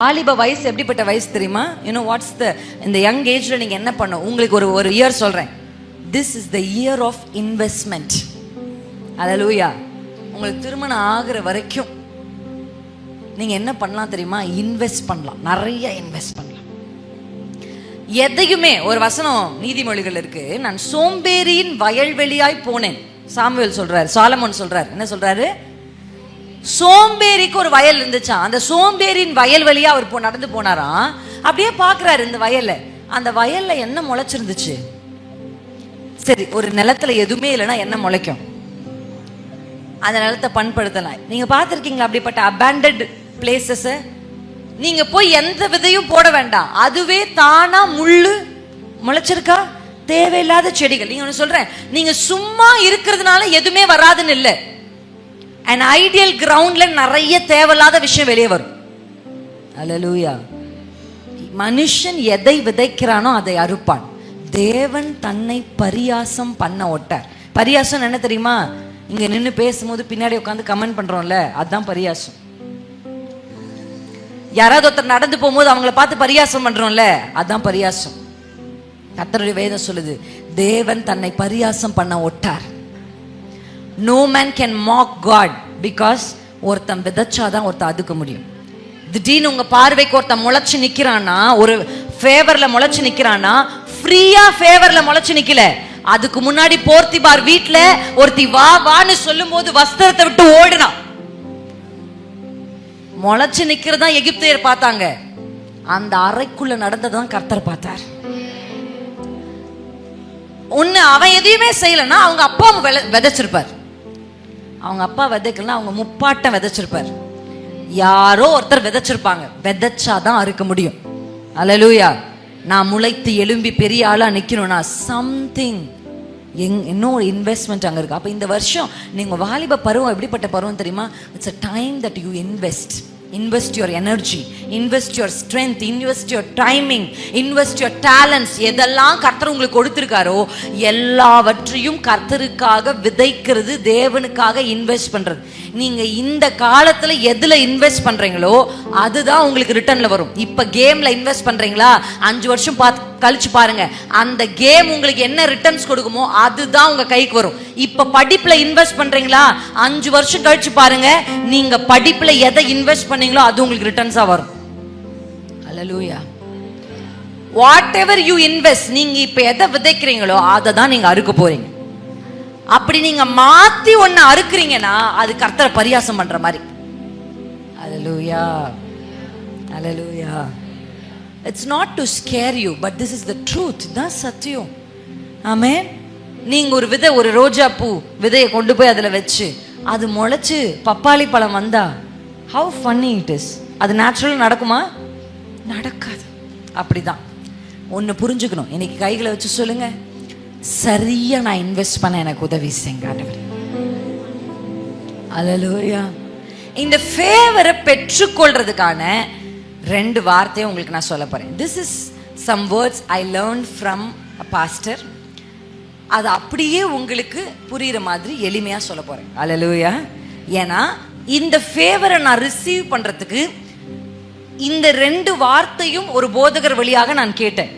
வாலிப வயசு எப்படிப்பட்ட வயசு தெரியுமா? யூனோ வாட்ஸ் த இந்த யங் ஏஜ்ல நீங்க என்ன பண்ணும்? உங்களுக்கு ஒரு இயர் சொல்றேன். This is the year of investment. அல்லேலூயா. உங்களுக்கு திருமணம் ஆகிற வரைக்கும் நீங்க என்ன பண்ணலாம் தெரியுமா? இன்வெஸ்ட் பண்ணலாம், நிறைய இன்வெஸ்ட் பண்ணலாம். எதையுமே ஒரு வசனம் நீதிமொழிகள் இருக்கு, நான் சோம்பேறியின் வயல்வெளியாய் போனேன். சாமுவேல் சொல்றாரு, சாலமோன் சொல்றாரு. என்ன சொல்றாரு? சோம்பேறிக்கு ஒரு வயல் இருந்துச்சா, அந்த சோம்பேறியின் வயல் வழியா அவர் நடந்து போனாராம். அப்படியே பாக்குறாரு இந்த வயல்ல, அந்த வயல்ல என்ன முளைச்சிருந்துச்சு? சரி, ஒரு நிலத்துல எதுவுமே இல்லைன்னா என்ன முளைக்கும்? அந்த நிலத்தை பண்படுத்தலாம். நீங்க பார்த்திருக்கீங்களா அப்படிப்பட்ட அபேண்டட் பிளேசஸ்? நீங்க போய் எந்த விதையும் போட வேண்டாம், அதுவே தானா முள்ளு முளைச்சிருக்கா? தேவையில்லாத செடிகள். நீங்க ஒன்று சொல்றேன், நீங்க சும்மா இருக்கிறதுனால எதுவுமே வராதுன்னு இல்லை. an ideal groundல நிறைய தேவையில்லாத விஷயம் வெளியே வரும். அல்லேலூயா. மனுஷன் எதை விதைக்கிறானோ அதை அறுப்பான். தேவன் தன்னை பரியாசம் பண்ண ஒட்டார். பரியாசம் என்ன தெரியுமா? இங்க நின்று பேசும்போது பின்னாடி உட்காந்து கமெண்ட் பண்றோம்ல, அதுதான் பரியாசம். யாராவது ஒருத்தர் நடந்து போகும்போது அவங்கள பார்த்து பரியாசம் பண்றோம்ல, அதுதான் பரியாசம். கர்த்தருடைய வேதம் சொல்லுது, தேவன் தன்னை பரியாசம் பண்ண ஒட்டார். No man can mock God, because ஒருத்தன் விதைச்சாதான் ஒருத்தன் அதுக்க முடியும். திடீர்னு உங்க பார்வைக்கு ஒருத்தன் முளைச்சு நிக்கிறானா, ஒரு ஃபேவர்ல முளைச்சு நிக்கிறானா, ஃப்ரீயா ஃபேவர்ல முளைச்சு நிக்கல. அதுக்கு முன்னாடி போர்த்திபார் வீட்ல ஒருத்தி வா வான்னு சொல்லும் போது வஸ்திரத்தை விட்டு ஓடுனா. முளைச்சு நிக்கிறதா எகிப்தியர் பார்த்தாங்க, அந்த அறைக்குள்ள நடந்ததான் கர்த்தர் பார்த்தார். ஒண்ணு அவன் எதையுமே செய்யலன்னா அவங்க அப்பா விதைச்சிருப்பார். அவங்க அப்பா விதைக்கலாம், அவங்க முப்பாட்டம் விதைச்சிருப்பார். யாரோ ஒருத்தர் விதைச்சிருப்பாங்க. விதைச்சாதான் அறுக்க முடியும். அல்லேலூயா. நான் முளைத்து எழும்பி பெரிய ஆளா நிக்கணும்னா சம்திங் இன்னொரு இன்வெஸ்ட்மெண்ட் அங்க இருக்கு. அப்ப இந்த வருஷம் நீங்க வாலிப பருவம் எப்படிப்பட்ட பருவம் தெரியுமா? It's a time that you invest. Invest your energy, invest your strength, invest your timing, invest your talents. எதெல்லாம் கர்த்தர் உங்களுக்கு கொடுத்திருக்காரோ எல்லாவற்றையும் கர்த்தருக்காக விதைக்கிறது, தேவனுக்காக இன்வெஸ்ட் பண்றது. நீங்க இந்த காலத்துல எதுல இன்வெஸ்ட் பண்றீங்களோ அதுதான் உங்களுக்கு ரிட்டர்ன்ல வரும். இப்ப கேம்ல இன்வெஸ்ட் பண்றீங்களா, 5 வருஷம் கழிச்சு பாருங்க, அந்த கேம் உங்களுக்கு என்ன ரிட்டர்ன்ஸ் கொடுக்குமோ அதுதான் உங்க கைக்கு வரும். இப்ப படிப்புல இன்வெஸ்ட் பண்றீங்களா, 5 வருஷம் கழிச்சு பாருங்க, நீங்க படிப்புல எதை இன்வெஸ்ட் பண்ணீங்களோ அது உங்களுக்கு ரிட்டர்ன்ஸா வரும். அல்லேலூயா. வாட் எவர் யூ இன்வெஸ்ட், நீங்க இப்ப எதை விதைக்கிறீங்களோ அதை தான் நீங்க அறுக்க போறீங்க. அப்படி நீங்க மாத்தி ஒன்னு அறுக்குறீங்கன்னா அது கர்த்தரை பரியாசம் பண்ற மாதிரி. அல்லேலூயா. அல்லேலூயா. It's not to scare you, but this is the truth. தான் சத்தியம். ஆமென். நீங்க ஒரு விதை, ஒரு ரோஜா பூ விதையை கொண்டு போய் அதுல வச்சு அது முளைச்சு பப்பாளி பழம் வந்தா how funny it is. அது நேச்சுரலா நடக்குமா? நடக்காது. அப்படிதான் ஒன்னு புரிஞ்சுக்கணும். இன்னைக்கு கைகளை வச்சு சொல்லுங்க, சரியா நான் இன்வெஸ்ட் பண்ண எனக்கு உதவி செய்யுங்க ஆண்டவரே. அல்லேலூயா. இந்த ஃபேவரை பெற்றுக்கொள்றதுக்கான 2 வார்த்தையை உங்களுக்கு நான் சொல்ல போறேன். This is some words I learned from a pastor. அது அப்படியே உங்களுக்கு புரியுற மாதிரி எளிமையா சொல்ல போறேன். அல்லேலூயா. ஏன்னா இந்த ஃபேவரை நான் ரிசீவ் பண்றதுக்கு இந்த 2 வார்த்தையும் ஒரு போதகர் வழியாக நான் கேட்டேன்.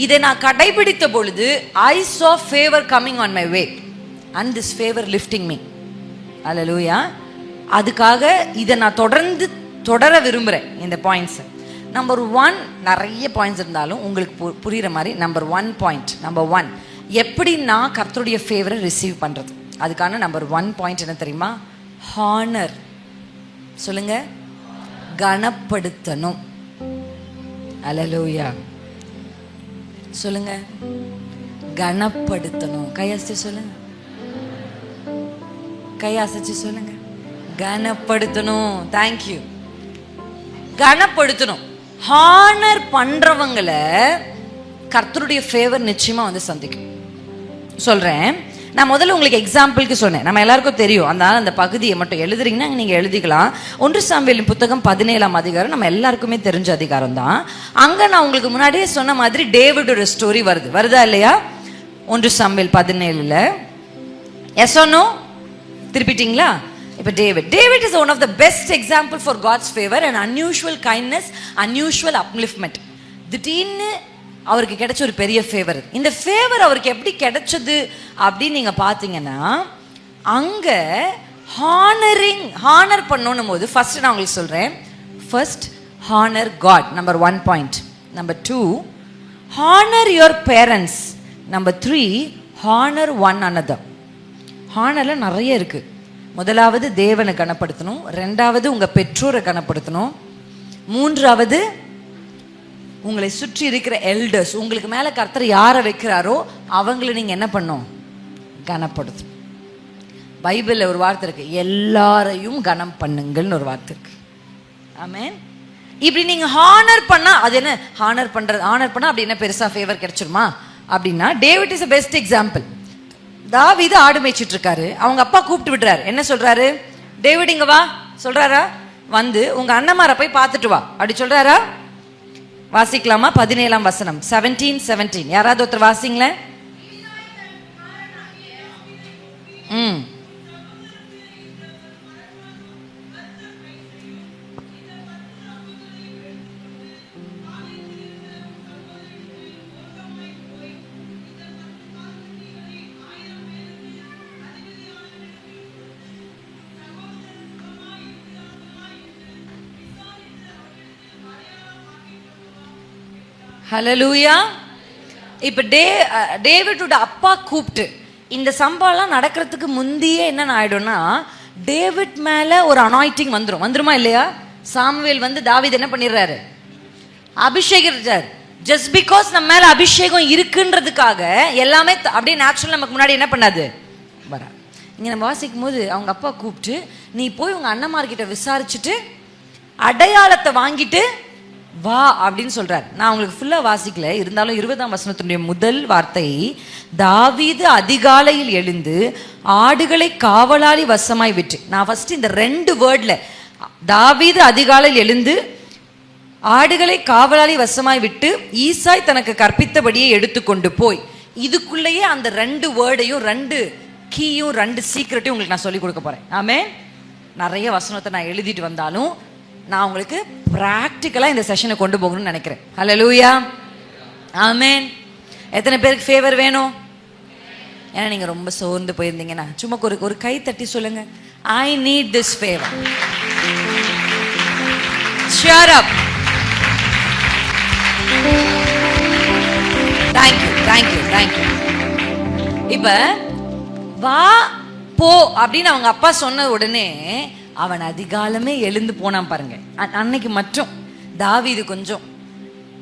இதை நான் கடைபிடித்த பொழுது I saw favor coming on my way and this favor lifting me. அல்லேலூயா. அதுக்காக இதை நான் தொடர விரும்புகிறேன். இந்த பாயிண்ட்ஸ் நம்பர் 1, நிறைய பாயிண்ட்ஸ் இருந்தாலும் உங்களுக்கு புரியுற மாதிரி நம்பர் 1 பாயிண்ட். நம்பர் 1, எப்படி நான் கர்த்தருடைய ஃபேவரை ரிசீவ் பண்ணுறது, அதுக்கான நம்பர் 1 பாயிண்ட் என்ன தெரியுமா? ஹானர். சொல்லுங்க, கனப்படுத்தணும். அல்லேலூயா. சொல்லுங்க, கனப்படுத்தணும். கையசைச்சு சொல்லுங்க, கையசைச்சு சொல்லுங்க, கனப்படுத்தணும். தேங்க்யூ. கனப்படுத்தணும். ஹானர் பண்றவங்களை கர்த்தருடைய ஃபேவர் நிச்சயமா வந்து சந்திக்கும். சொல்றேன், நான் முதல்ல உங்களுக்கு எக்ஸாம்பிளுக்கு சொன்னேன். நம்ம எல்லாருக்கும் தெரியும், அதனால அந்த பகுதியை மட்டும் எழுதுறீங்கன்னா நீங்க எழுதிக்கலாம். 1 சாமுவேலின் புத்தகம் 17ஆம் அதிகாரம் நம்ம எல்லாருக்குமே தெரிஞ்ச அதிகாரம் தான். அங்க நான் உங்களுக்கு முன்னாடியே சொன்ன மாதிரி டேவிடோட ஸ்டோரி வருதா இல்லையா? 1 சாமுவேல் 17ல. Yes or no? திருப்பிட்டீங்களா? இப்போ David is one of the best example for God's favour and unusual kindness, unusual upliftment. திடீர்னு அவருக்கு கிடைச்ச ஒரு பெரிய ஃபேவர். இந்த ஃபேவர் அவருக்கு எப்படி கிடைச்சது அப்படின்னு நீங்கள் பார்த்தீங்கன்னா, அங்கே ஹானர் பண்ணணும் போது ஃபர்ஸ்ட் நான் உங்களுக்கு சொல்கிறேன். First honour God, number 1 point. Number 2 honour your parents. Number 3 honour one another. ஹானரில் நிறைய இருக்குது. முதலாவது தேவனை கனப்படுத்தணும், ரெண்டாவது உங்கள் பெற்றோரை கனப்படுத்தணும், மூன்றாவது உங்களை சுற்றி இருக்கிற எல்டர்ஸ், உங்களுக்கு மேலே கர்த்தர் யாரை வைக்கிறாரோ அவங்கள நீங்கள் என்ன பண்ணணும், கனப்படுத்தணும். பைபிளில் ஒரு வார்த்தை இருக்குது, எல்லாரையும் கனம் பண்ணுங்கள்னு ஒரு வார்த்தை இருக்குது. ஆமென். இப்படி நீங்கள் ஹானர் பண்ணால் அது என்ன ஹானர் பண்ணால் அப்படி என்ன பெருசாக ஃபேவர் கிடைச்சிருமா அப்படின்னா, David is a best example. தாவீது ஆடு மேய்ச்சிட்டு இருக்காரு, அவங்க அப்பா கூப்பிட்டு விடுறாரு. என்ன சொல்றாரு? டேவிட் இங்க வா சொல்றாரா? வந்து உங்க அண்ணமாரை போய் பார்த்துட்டு வா அப்படி சொல்றாரா? வாசிக்கலாமா? 17ஆம் வசனம், 17:17. யாராவது ஒருத்தர் வாசிங்களே. ஹல்லேலூயா. இப்போ டேவிட்டோட அப்பா கூப்பிட்டு, இந்த சம்பவம்லாம் நடக்கிறதுக்கு முந்தையே என்ன ஆயிடும்னா, டேவிட் மேலே ஒரு அனாயிட்டிங் வந்துருமா இல்லையா? சாமுவேல் வந்து தாவீது என்ன பண்ணிடுறாரு, அபிஷேகிச்சார். ஜஸ்ட் பிகாஸ் நம்ம மேலே அபிஷேகம் இருக்குன்றதுக்காக எல்லாமே அப்படியே நேச்சுரல் நமக்கு முன்னாடி என்ன பண்ணாது வரா. இங்கே நம்ம வாசிக்கும் போது அவங்க அப்பா கூப்பிட்டு, நீ போய் உங்கள் அண்ணன்மார்கிட்ட விசாரிச்சுட்டு அடையாளத்தை வாங்கிட்டு வா அப்படின்னு சொல்றார். நான் உங்களுக்கு ஃபுல்லா வாசிக்கல, இருந்தாலும் 20ஆம் வசனத்துடைய முதல் வார்த்தை, தாவீது அதிகாலையில் எழுந்து ஆடுகளை காவலாளி வசமாய் விட்டு. நான் ஃபர்ஸ்ட் இந்த 2 வேர்ட்ல, தாவீது அதிகாலையில் எழுந்து ஆடுகளை காவலாளி வசமாய் விட்டு ஈசாய் தனக்கு கற்பித்தபடியே எடுத்துக்கொண்டு போய், இதுக்குள்ளேயே அந்த 2 வேர்டையும் 2 கீயும் 2 சீக்ரெட்டையும் உங்களுக்கு நான் சொல்லி கொடுக்க போறேன். ஆமென். நிறைய வசனத்தை நான் எழுதிட்டு வந்தாலும் நான் உங்களுக்கு ப்ராக்டிக்கலாக இந்த செஷனை கொண்டு போகணும்னு நினைக்கிறேன். ஹல்லேலூயா. ஆமென். எத்தனை பேருக்கு ஃபேவர் வேணும்? ஏன்னா நீங்கள் ரொம்ப சோர்ந்து போயிருந்தீங்கன்னா சும்மா ஒரு கை தட்டி சொல்லுங்க, I need this favour. Shear up. Thank you thank you thank you. இப்போ வா போ அப்படின்னு அவங்க அப்பா சொன்ன உடனே அவன் அதிகாலமே எழுந்து போனான் பாருங்க. அன்னைக்கு மட்டும் தாவீது கொஞ்சம்,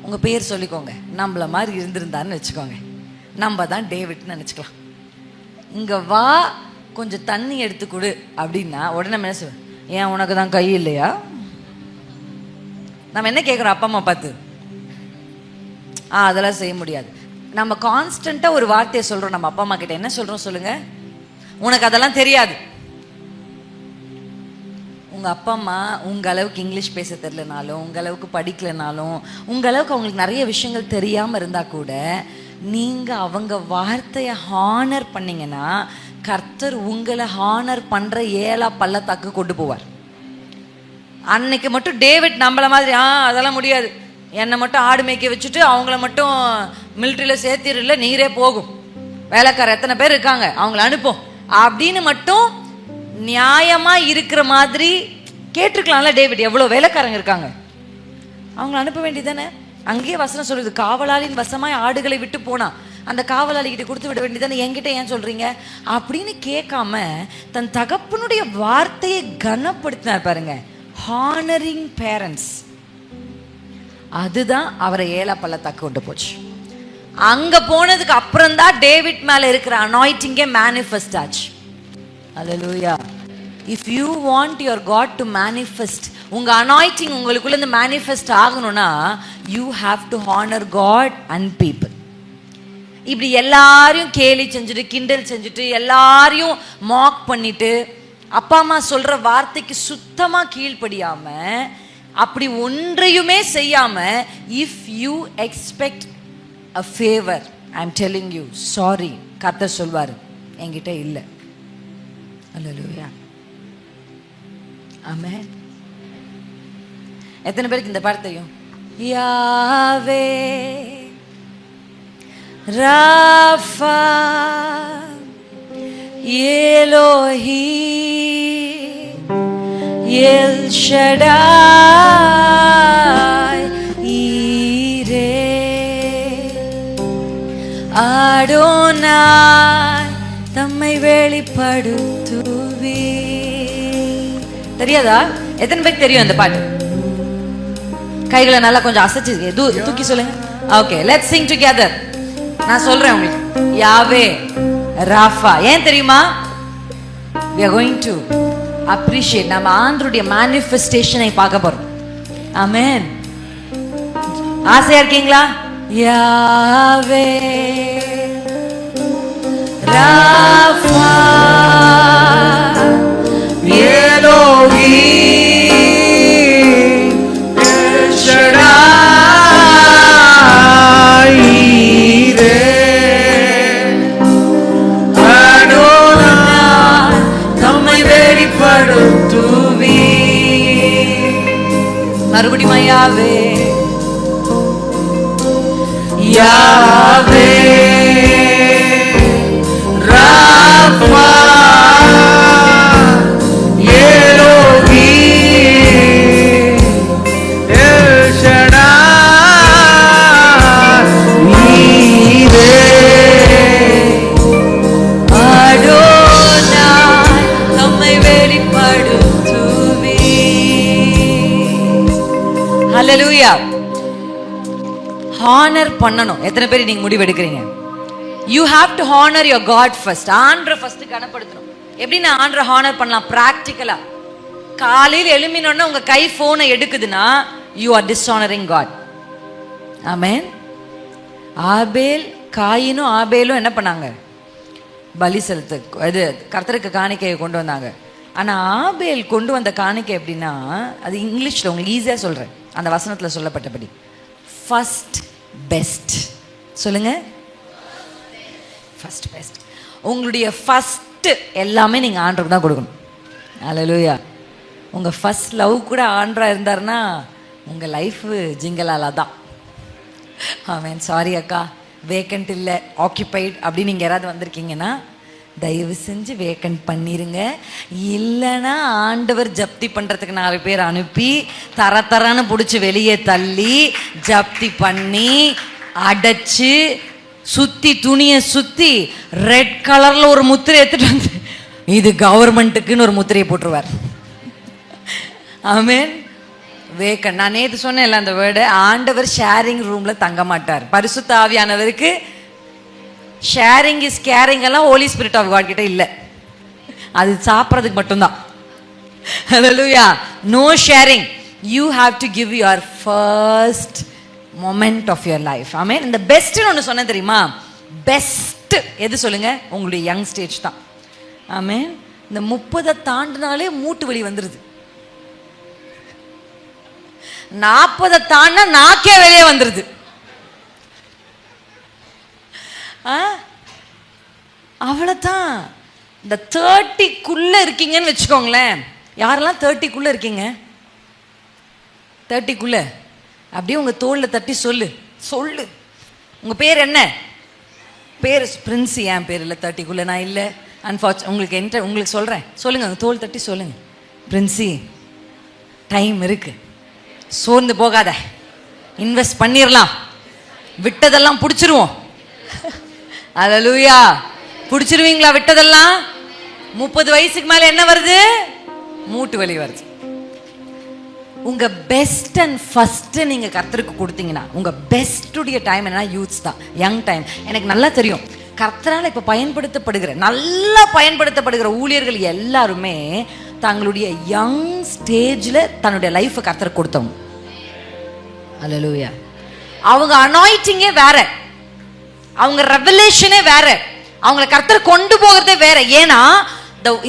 உங்க பேர் சொல்லிக்கோங்க, நம்மள மாதிரி இருந்திருந்தான்னு வச்சுக்கோங்க, நம்ம தான் டேவிட்னு நினைச்சுக்கலாம். இங்க வா கொஞ்சம் தண்ணி எடுத்து கொடு அப்படின்னா உடனே நம்ம என்ன சொல்லுவோம், ஏன் உனக்கு தான் கை இல்லையா? நம்ம என்ன கேட்குறோம் அப்பா அம்மா பார்த்து? அதெல்லாம் செய்ய முடியாது. நம்ம கான்ஸ்டண்டா ஒரு வார்த்தையை சொல்றோம் நம்ம அப்பா அம்மா கிட்ட. என்ன சொல்றோம் சொல்லுங்க? உனக்கு அதெல்லாம் தெரியாது. உங்கள் அப்பா அம்மா உங்கள் அளவுக்கு இங்கிலீஷ் பேச தெரியலனாலும், உங்கள் அளவுக்கு படிக்கலைனாலும், உங்கள் அளவுக்கு அவங்களுக்கு நிறைய விஷயங்கள் தெரியாமல் இருந்தால் கூட, நீங்கள் அவங்க வார்த்தையை ஹானர் பண்ணிங்கன்னா கர்த்தர் உங்களை ஹானர் பண்ணுற 7 பள்ளத்தாக்கு கொண்டு போவார். அன்னைக்கு மட்டும் டேவிட் நம்மள மாதிரி அதெல்லாம் முடியாது, என்னை மட்டும் ஆடு மேய்க்க வச்சுட்டு அவங்கள மட்டும் மிலிட்ரியில் சேர்த்திடல, நீரே போகும், வேலைக்கார எத்தனை பேர் இருக்காங்க அவங்கள அனுப்போம் அப்படின்னு மட்டும் நியாயமா இருக்கிற மாதிரி கேட்டிருக்கலாம்ல. டேவிட் எவ்வளோ வேலைக்காரங்க இருக்காங்க, அவங்கள அனுப்ப வேண்டியதானே? அங்கேயே வசனம் சொல்லுது, காவலாளின் வசமாய் ஆடுகளை விட்டு போனா அந்த காவலாளிகிட்ட கொடுத்து விட வேண்டியதானே, என்கிட்ட ஏன் சொல்றீங்க அப்படின்னு கேட்காம தன் தகப்பனுடைய வார்த்தையை கனப்படுத்தினார் பாருங்க. ஹானரிங் பேரண்ட்ஸ், அதுதான் அவரை 7 பள்ளத்தாக்கு கொண்டு போச்சு. அங்க போனதுக்கு அப்புறம் தான் டேவிட் மேல இருக்கிற அனாயிட்டிங்கே மேனிஃபெஸ்ட் ஆச்சு. Hallelujah. If you want your God to manifest, உங்க அனாயிட்டிங் உங்களுக்குள்ள இருந்து மேனிஃபெஸ்ட் ஆகணும்னா you have to honor God and people. இப்படி எல்லாரையும் கேலி செஞ்சுட்டு கிண்டல் செஞ்சுட்டு எல்லாரையும் மாக் பண்ணிட்டு அப்பா அம்மா சொல்ற வார்த்தைக்கு சுத்தமா கீழ்ப்படியாம அப்படி ஒன்றையுமே செய்யாம, if you expect a favor, I am telling you, sorry, கர்த்தர் சொல்வாரு என்கிட்ட இல்லை. Hallelujah. ஆமென். எத்தனை பேருக்கு இந்த பாட்டு தெரியும்? யாவே ராஃபா எலோஹி எல் ஷடாய் ஈரே அடோனாய் தம்மை வெளிப்படுத்துவே. தெரியாதா? எத்தனை பேருக்கு தெரியும் அந்த பாட்டு? கைகளை நல்லா கொஞ்சம் அசைச்சு தூக்கி சொல்லுங்க. Okay, let's Singh together. நான் சொல்றேன் உங்களுக்கு. யாவே ராஃபா. ஏன் தெரியுமா? we are going to appreciate நம்ம ஆண்டவருடைய manifestation-ஐ பார்க்க போறோம். ஆமென். ஆசையா இருக்கீங்களா? யாவே ராஃபா எலோஹி எல் ஷடாய் ஈரே அடோனாய் தம்மை வெளிப்படுத்துவே. மறுபடியும் யாவே யாவே ராஃபா எலோஹி எல் ஷடாய் ஈரே அடோனாய் தம்மை வெளிப்படுத்துவே. ஹல்லேலூயா. ஹானர் பண்ணணும். எத்தனை பேர் நீங்க முடிவு எடுக்கிறீங்க? You have to honour your God first. ஆண்டரை ஃபர்ஸ்ட் கனப்படுத்தணும். எப்படி நான் ஆண்டரை ஹானர் பண்ணலாம்? பிராக்டிக்கலா. காலையில் எழும்பினோன்னா உங்க கை போனை எடுக்குதுன்னா யூ ஆர் டிஸ்ஆனரிங் காட். ஆமென். ஆபேல் காயினும் ஆபேலும் என்ன பண்ணாங்க? பலி செலுத்து இது கர்த்தருக்கு காணிக்கையை கொண்டு வந்தாங்க. ஆனா ஆபேல் கொண்டு வந்த காணிக்கை எப்படின்னா, அது இங்கிலீஷ்ல உங்களுக்கு ஈஸியா சொல்றேன், அந்த வசனத்துல சொல்லப்பட்டபடி ஃபர்ஸ்ட் பெஸ்ட். சொல்லுங்க, ஃபர்ஸ்ட் பெஸ்ட். உங்களுடைய ஃபர்ஸ்ட் எல்லாமே நீங்க ஆண்டருக்கு தான் கொடுக்கணும். அல்லேலூயா. உங்க ஃபர்ஸ்ட் லவ் கூட ஆண்டரா இருந்தாருன்னா உங்க லைஃப் ஜிங்கலாலா தான். ஆமென். சாரி அக்கா, வேக்கண்ட் இல்லை, ஆக்கியபைட் அப்படின்னு நீங்கள் யாராவது வந்திருக்கீங்கன்னா தயவு செஞ்சு வேக்கண்ட் பண்ணிருங்க. இல்லைன்னா ஆண்டவர் ஜப்தி பண்ணுறதுக்கு 4 பேர் அனுப்பி தரன்னு பிடிச்சி வெளியே தள்ளி ஜப்தி பண்ணி அடைச்சி சுற்றி துணியை சுற்றி ரெட் கலரில் ஒரு முத்திரை எடுத்துட்டு வந்து இது கவர்மெண்ட்டுக்குன்னு ஒரு முத்திரையை போட்டுருவார். ஆமென். வேக்கண்ட். நான் நேற்று சொன்னேன் அந்த வேர்டு. ஆண்டவர் ஷேரிங் ரூம்ல தங்க மாட்டார். பரிசுத்த ஆவியானவருக்கு ஷேரிங் இஸ் கேரிங் எல்லாம் ஹோலி ஸ்பிரிட் ஆஃப் காட் கிட்ட இல்லை. அது சாப்பிட்றதுக்கு மட்டும்தான். ஹல்லேலூயா. No sharing. You have to give your first moment of your life. ஆமென். இந்த பெஸ்ட்னு ஒன்று சொன்ன தெரியுமா? பெஸ்ட் எது சொல்லுங்க? உங்களுடைய யங் ஸ்டேஜ் தான். ஆமென். இந்த 30 தாண்டினாலே மூட்டு வலி வந்துடுது. 40 தாண்டா நாக்கே வெளியே வந்துருது. அவ்வளவுதான். இந்த 30க்குள்ள இருக்கீங்கன்னு வச்சுக்கோங்களேன். யாரெல்லாம் 30க்குள்ள இருக்கீங்க? 30க்குள்ள அப்படியே உங்க தோல்ல தட்டி சொல்லு. உங்க பேர் என்ன? பேர் பிரின்சி. என் பேர் இல்லை 30க்குள்ள நான் இல்லை. உங்களுக்கு சொல்றேன். சொல்லுங்க, தோல் தட்டி சொல்லுங்க. பிரின்சி, டைம் இருக்கு, சோர்ந்து போகாத, இன்வெஸ்ட் பண்ணிடலாம், விட்டதெல்லாம் பிடிச்சிருவோம். அல்லேலூயா. பிடிச்சிருவீங்களா? விட்டதெல்லாம் 30 வயசுக்கு மேல என்ன வருது? மூட்டு வலி வருது. உங்க பெஸ்ட் அண்ட் ஃபர்ஸ்ட் நீங்க கர்த்தருக்கு கொடுத்தீங்கன்னா, உங்க பெஸ்டுடைய டைம் என்ன? யூத்ஸ் தான், யங் டைம். எனக்கு நல்லா தெரியும், கர்த்தரால் இப்ப நல்லா பயன்படுத்தப்படுகிற ஊழியர்கள் எல்லாருமே தங்களுடைய யங் ஸ்டேஜ்ல தன்னுடைய லைஃபை கர்த்தருக்கு கொடுத்தவங்க. அல்லேலூயா. அவங்க அனாயிட்டிங்கே வேற, அவங்க ரெவலேஷனே வேற, அவங்களை கர்த்தர் கொண்டு போகிறதே வேற. ஏன்னா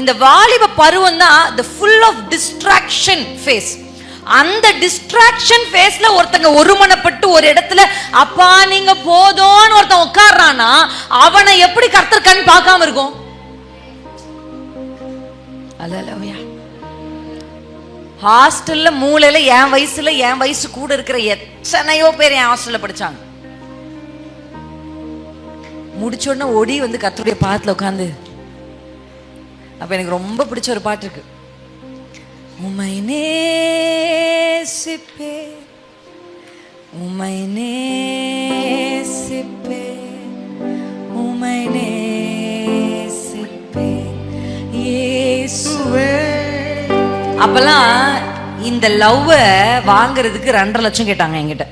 இந்த வாலிப பருவம் தான் the full of distraction phase. அந்த டிஸ்ட்ராக்ஷன் ஃபேஸ்ல ஒருத்தங்க ஒருமனப்பட்டு ஒரு இடத்துல அப்பா நீங்க போதும்னு ஒருத்தன் உட்கார்றானா அவனை எப்படி கர்த்தர் கண் பார்க்காம இருக்கும்? அல்லேலூயா. ஹாஸ்டல்ல மூலையில என் வயசு கூட இருக்கிற எத்தனையோ பேர் என் ஹாஸ்டல்ல படிச்சாங்க. முடிச்ச உடனே ஓடி வந்து கர்த்தருடைய பாதத்துல உட்காந்து, அப்ப எனக்கு ரொம்ப பிடிச்ச ஒரு பாட்டு இருக்கு. உம்மை நேசிப்பே, உம்மை நேசிப்பே, உம்மை நேசிப்பே இயேசுவே. அப்பெல்லாம் இந்த லவ்வ வாங்குறதுக்கு 2.5 லட்சம் கேட்டாங்க என்கிட்ட.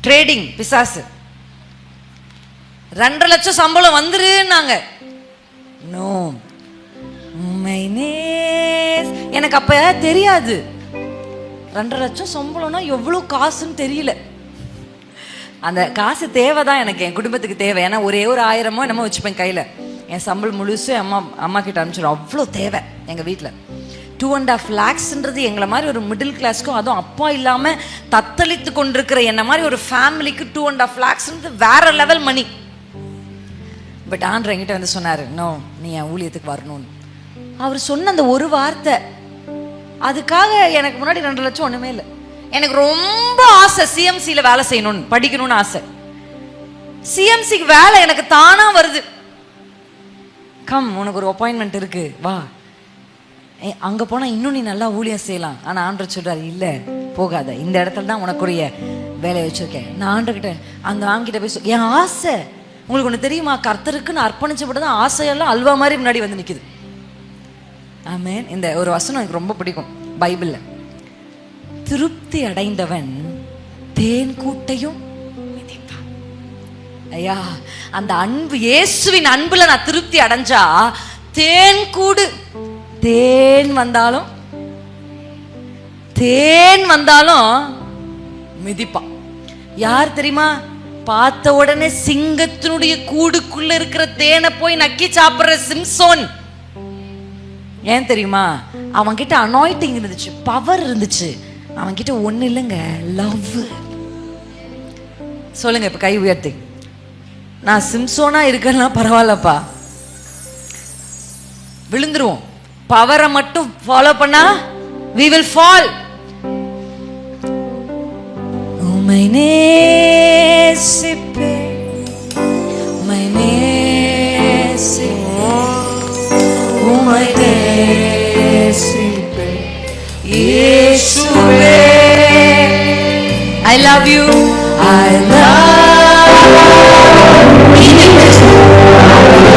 ட்ரேடிங் பிசாசு. 2.5 லட்சம் சம்பளம் வந்துருன்னாங்க. நோ, எனக்கு அப்ப தெரியாது 2.5 லட்சம் சம்பளம்னா எவ்வளவு காசுன்னு தெரியல. அந்த காசு தேவைதான் எனக்கு, என் குடும்பத்துக்கு தேவை. ஏன்னா ஒரே ஒரு 1000 என்னமோ வச்சுப்பேன் கையில. என் சம்பளம் முழுசு அம்மா கிட்ட அனுப்பிச்சிடும். அவ்வளோ தேவை எங்க வீட்டில். 2.5 lakhsன்றது எங்களை மாதிரி ஒரு மிடில் கிளாஸ்க்கும், அதுவும் அப்பா இல்லாம தத்தளித்து கொண்டிருக்கிற என்ன மாதிரி ஒரு ஃபேமிலிக்கு 2.5 lakhsன்றது வேற லெவல் மணி. பட் ஆண்டவர் என்கிட்ட வந்து சொன்னாரு, நோ, நீ என் ஊழியத்துக்கு வரணும்னு. அவர் சொன்ன அந்த ஒரு வார்த்தை, அதுக்காக எனக்கு முன்னாடி 2 லட்சம் ஒண்ணுமே இல்லை. எனக்கு ரொம்ப ஆசை சிஎம்சியில வேலை செய்யணும்னு, படிக்கணும்னு ஆசை. சிஎம்சிக்கு வேலை எனக்கு தானா வருது. கம், உனக்கு ஒரு அப்பாயின்மெண்ட் இருக்கு, வா. அங்க போனா இன்னும் நீ நல்லா ஊழியம் செய்யலாம். ஆனா ஆண்டவர் சொல்றாரு, இல்ல போகாத, இந்த இடத்துல தான் உனக்குரிய வேலையை வச்சிருக்கேன். நான் ஆண்டர்கிட்ட அந்த ஆங்கிட்ட போய் என் ஆசை, உங்களுக்கு ஒண்ணு தெரியுமா, கர்த்தருக்குன்னு அர்ப்பணிச்சப்பட்டதான் ஆசையெல்லாம் அல்வா மாதிரி முன்னாடி வந்து நிக்குது. ஆமென். இந்த ஒரு வசனம் எனக்கு ரொம்ப பிடிக்கும் பைபிள்ல. திருப்தி அடைந்தவன் தேன் கூட்டையும் மிதிப்பான். ஐயா, அந்த அன்பு, இயேசுவின் அன்புல நான் திருப்தி அடைஞ்சா தேன் கூடு, தேன் வந்தாலும் மிதிப்பான். யார் தெரியுமா? பார்த்த உடனே சிங்கத்தினுடைய கூடுக்குள்ள இருக்கிற தேனை போய் நக்கி சாப்பிடுற சிம்சோன். ஏன் தெரியுமா? அவன் கிட்ட அனாயிண்டிங் இருந்துச்சு, பவர் இருந்துச்சு. அவன் கிட்ட ஒண்ணு இல்லைங்க, லவ். சொல்லுங்க இப்ப கை உயர்த்தி, நான் சிம்சோனா இருக்கேன்னா பரவாயில்லப்பா, விழுந்துருவோம். பவரை மட்டும் ஃபாலோ பண்ணா we will fall. உம்மை நேசிப்பே, உம்மை நேசிப்பே, உம்மை நேசிப்பே இயேசுவே. I love you, I love you. Mean it.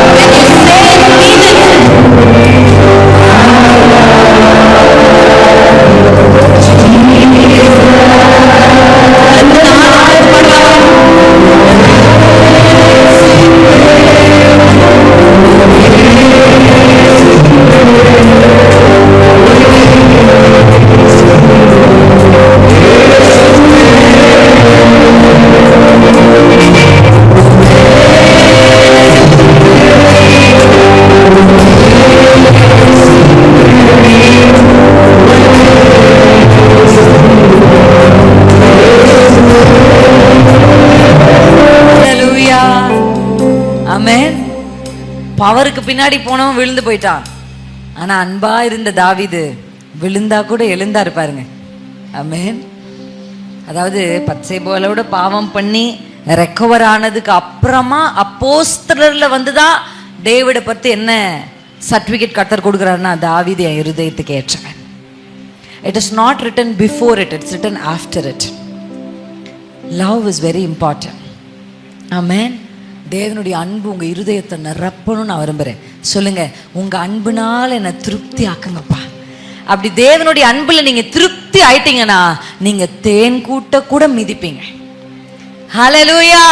When you say it, mean it. பவருக்கு பின்னாடி போனவன் விழுந்து போயிட்டான். ஆனா அன்பா இருந்த தாவீது விழுந்தா கூட எழுந்தா இருப்பாருங்க. ஆமென். அதாவது பத்சேபாவோட பாவம் பண்ணி ரெக்கவர் ஆனதுக்கு அப்புறமா அப்போஸ்தலர்ல வந்துதான் டேவிட பத்தி என்ன சர்டிபிகேட் கர்த்தர் கொடுக்குறாருன்னா, தாவீது என் இருதயத்துக்கு ஏற்றவன். It is not written before it, it's written after it. Love is very important. ஆமென். தேவனுடைய அன்பு உங்க இருதயத்தை நிரப்பணும்னு நான் விரும்புறேன். சொல்லுங்க, உங்க அன்புனால என்ன திருப்தி ஆக்குங்கப்பா. அப்படி தேவனுடைய அன்புல நீங்க திருப்தி ஆயிட்டீங்கன்னா நீங்க தேன் கூட்ட கூட மிதிப்பீங்க. ஹல்லேலூயா.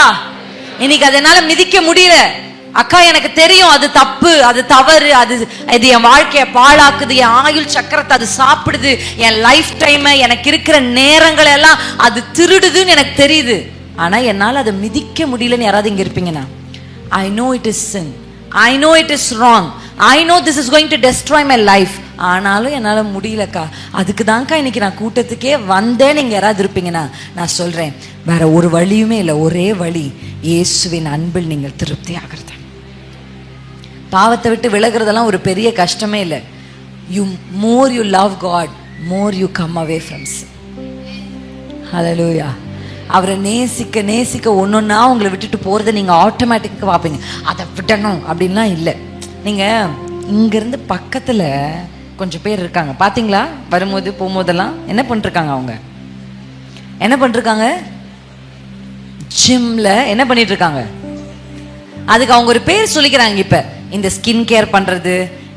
இன்னைக்கு அதனால மிதிக்க முடியல. அக்கா, எனக்கு தெரியும் அது தப்பு, அது தவறு, அது என் வாழ்க்கையை பாழாக்குது, என் ஆயுள் சக்கரத்தை அது சாப்பிடுது, என் லைஃப் டைம், எனக்கு இருக்கிற நேரங்கள் எல்லாம் அது திருடுதுன்னு எனக்கு தெரியுது. ஆனா என்னால் அதை மிதிக்க முடியலன்னு யாராவது இங்க இருப்பீங்கன்னா, I know it is sin, I know it is wrong, I know this is going to destroy my life, ஆனாலும் என்னால் முடியலக்கா, அதுக்கு தான்க்கா இன்னைக்கு நான் கூட்டத்துக்கே வந்தேன்னு நீங்க யாராவது இருப்பீங்கன்னா நான் சொல்றேன், வேற ஒரு வழியுமே இல்லை. ஒரே வழி, இயேசுவின் அன்பில் நீங்கள் திருப்தி ஆகிறது. பாவத்தை விட்டு விலகிறதெல்லாம் ஒரு பெரிய கஷ்டமே இல்லை. You more you love God, more you come away from sin. Hallelujah. அவரை நேசிக்க நேசிக்க ஒன்னொன்னா உங்களை விட்டுட்டு போறதை நீங்க ஆட்டோமேட்டிக்காக பார்ப்பீங்க. அதை விடணும் அப்படின்லாம் இல்லை. நீங்க இங்கிருந்து பக்கத்துல கொஞ்சம் பேர் இருக்காங்க பாத்தீங்களா? வரும்போது போகும்போதெல்லாம் என்ன பண்ணிருக்காங்க? அவங்க என்ன பண்ணிருக்காங்க? ஜிம்ல என்ன பண்ணிட்டு இருக்காங்க? அதுக்கு அவங்க ஒரு பேர் சொல்லிக்கிறாங்க. இப்ப இந்த ஸ்கின் கேர் பண்றது,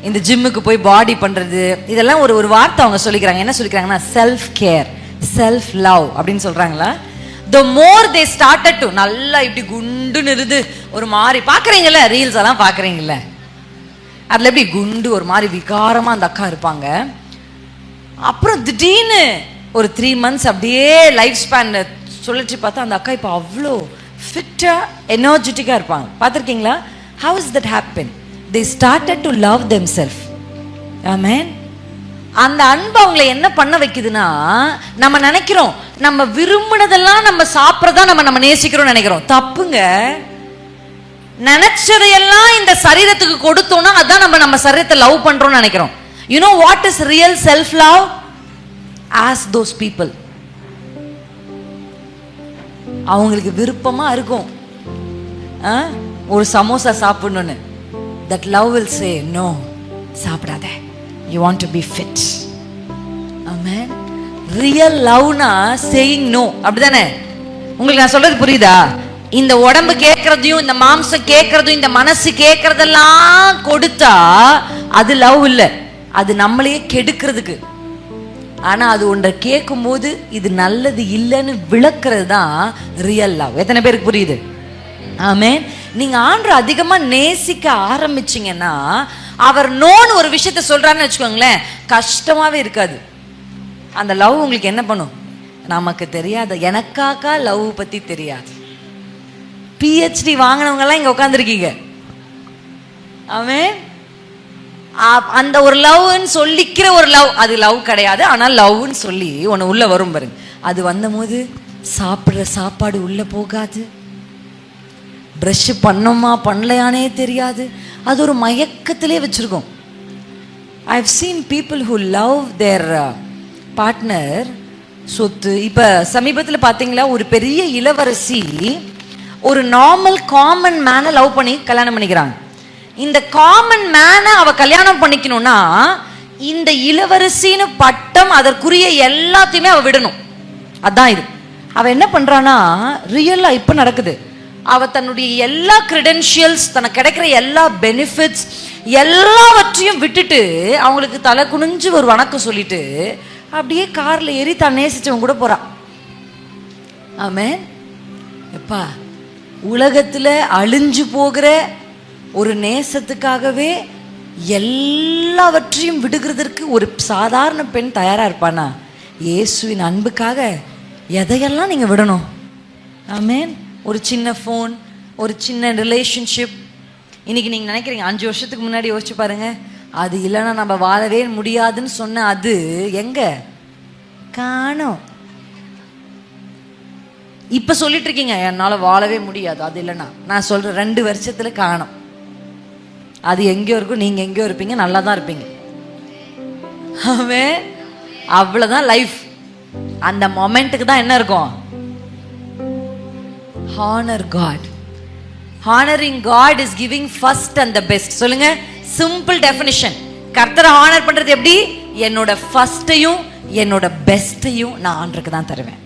இந்த ஜிம்முக்கு போய் பாடி பண்றது, இதெல்லாம் ஒரு வார்த்தை அவங்க சொல்லிக்கிறாங்க. என்ன சொல்லிக்கிறாங்கன்னா செல்ஃப் கேர், செல்ஃப் லவ் அப்படின்னு சொல்றாங்களா? The more they started to நல்லா இப்படி குண்டு நிறுது ஒரு மாதிரி பாக்குறீங்கல்ல, ரீல்ஸ் எல்லாம் பாக்குறீங்கல்ல, அதுல எப்படி குண்டு ஒரு மாதிரி விகாரமா அந்த அக்கா இருப்பாங்க. அப்புறம் திடீர்னு ஒரு 3 months அப்படியே லைஃப் ஸ்பேன் சொல்லிச்சு பார்த்தா அந்த அக்கா இப்போ அவ்வளோ ஃபிட்டா எனர்ஜெட்டிக்கா இருப்பாங்க. பார்த்துருக்கீங்களா? How is that happen? They started to love themselves. Amen. அந்த அன்பு அவங்களை என்ன பண்ண வைக்குதுன்னா, நம்ம நினைக்கிறோம் நம்ம விரும்பினதெல்லாம் நம்ம சாப்பிட்றதா நம்ம நேசிக்கிறோம் நினைக்கிறோம். தப்புங்க. நினைச்சதையெல்லாம் இந்த சரீரத்துக்கு கொடுத்தோம்னா அதான் நம்ம சரீரத்தை லவ் பண்றோம்னு நினைக்கிறோம். You know what is real self love? Ask those people. அவங்களுக்கு விருப்பமா இருக்கும் ஒரு சமோசா சாப்பிடணும்னு. That love will say no, சாப்பிடாத, you want to be fit. Amen. Real love na saying no. அப்படிதானே? உங்களுக்கு நான் சொல்றது புரியுதா? இந்த உடம்பு கேட்கறதையும் இந்த மாம்சம் கேட்கறதும் இந்த மனசு கேட்கறதெல்லாம் கொடுத்தா அது லவ் இல்ல, அது நம்மளையே கெடுக்கிறதுக்கு. ஆனா அது ஒன்றை கேட்கும் போது இது நல்லது இல்லைன்னு விளக்குறது தான் ரியல் லவ். எத்தனை பேருக்கு புரியுது? ஆமென். நீங்க ஆண்டவரை அதிகமா நேசிக்க ஆரம்பிச்சீங்கன்னா, அவர் நோன்னு ஒரு விஷயத்த சொல்றாருன்னு வச்சுக்கோங்களேன், கஷ்டமாவே இருக்காது. அந்த லவ் உங்களுக்கு என்ன பண்ணும்? நமக்கு தெரியாது. எனக்காக்கா லவ் பத்தி தெரியாது. PhD வாங்கினவங்க எல்லாம் இங்க உட்காந்துருக்கீங்க. ஆமென். அந்த ஒரு லவ்னு சொல்லிக்கிற ஒரு லவ், அது லவ் கிடையாது. ஆனால் லவ்னு சொல்லி ஒன்று உள்ள வரும் பாருங்க. அது வந்தபோது சாப்பிட்ற சாப்பாடு உள்ள போகாது, ப்ரஷ் பண்ணோமா பண்ணலையானே தெரியாது, அது ஒரு மயக்கத்திலே வச்சிருக்கோம். I have seen people who love their partner சொத்து. இப்போ சமீபத்தில் பார்த்தீங்களா, ஒரு பெரிய இளவரசி ஒரு நார்மல் காமன் மேனை லவ் பண்ணி கல்யாணம் பண்ணிக்கிறாங்க. இந்த காமன் மேனை அவ கல்யாணம் பண்ணிக்கணும்னா இந்த இளவரசின்னு பட்டம் அதற்குரிய எல்லாத்தையுமே அவ விடணும். அதான் இது. அவ என்ன பண்றானா, ரியலா இப்ப நடக்குது, அவ தன்னுடைய எல்லா கிரெடென்ஷியல்ஸ், தனக்கு கிடைக்கிற எல்லா பெனிஃபிட்ஸ் எல்லாவற்றையும் விட்டுட்டு அவங்களுக்கு தலை குனிஞ்சு ஒரு வணக்கம் சொல்லிட்டு அப்படியே கார்ல ஏறி தான் நேசிச்சவங்க கூட போறா. ஆமென். எப்பா, உலகத்துல அழிஞ்சு போகிற ஒரு நேசத்துக்காகவே எல்லாவற்றையும் விடுகிறதற்கு ஒரு சாதாரண பெண் தயாரா இருப்பானா? இயேசுவின் அன்புக்காக எதையெல்லாம் நீங்க விடணும்? ஆமென். ஒரு சின்ன ஃபோன், ஒரு சின்ன ரிலேஷன்ஷிப். இன்னைக்கு நீங்க நினைக்கிறீங்க, 5 வருஷத்துக்கு முன்னாடி யோசிச்சு பாருங்க, அது இல்லைன்னா நம்ம வாழவே முடியாதுன்னு சொன்ன அது எங்க காணோம். இப்ப சொல்லிட்டு இருக்கீங்க என்னால வாழவே முடியாது அது இல்லைன்னா. நான் சொல்றேன் 2 வருஷத்துல காணோம். அது எங்கேயோ இருக்கும், நீங்க எங்கேயோ இருப்பீங்க, நல்லா தான் இருப்பீங்க. அவன் அவ்வளவுதான் லைஃப். அந்த மொமெண்ட்டுக்கு தான் என்ன இருக்கும்? Honor God. Honoring God is giving first and the best. சொல்லுங்க, சிம்பிள் டெஃபினிஷன். கர்த்தரை ஹானர் பண்றது எப்படி? என்னோட ஃபர்ஸ்டையும் என்னோட பெஸ்டையும் நான் ஆண்டருக்கு தான் தருவேன்.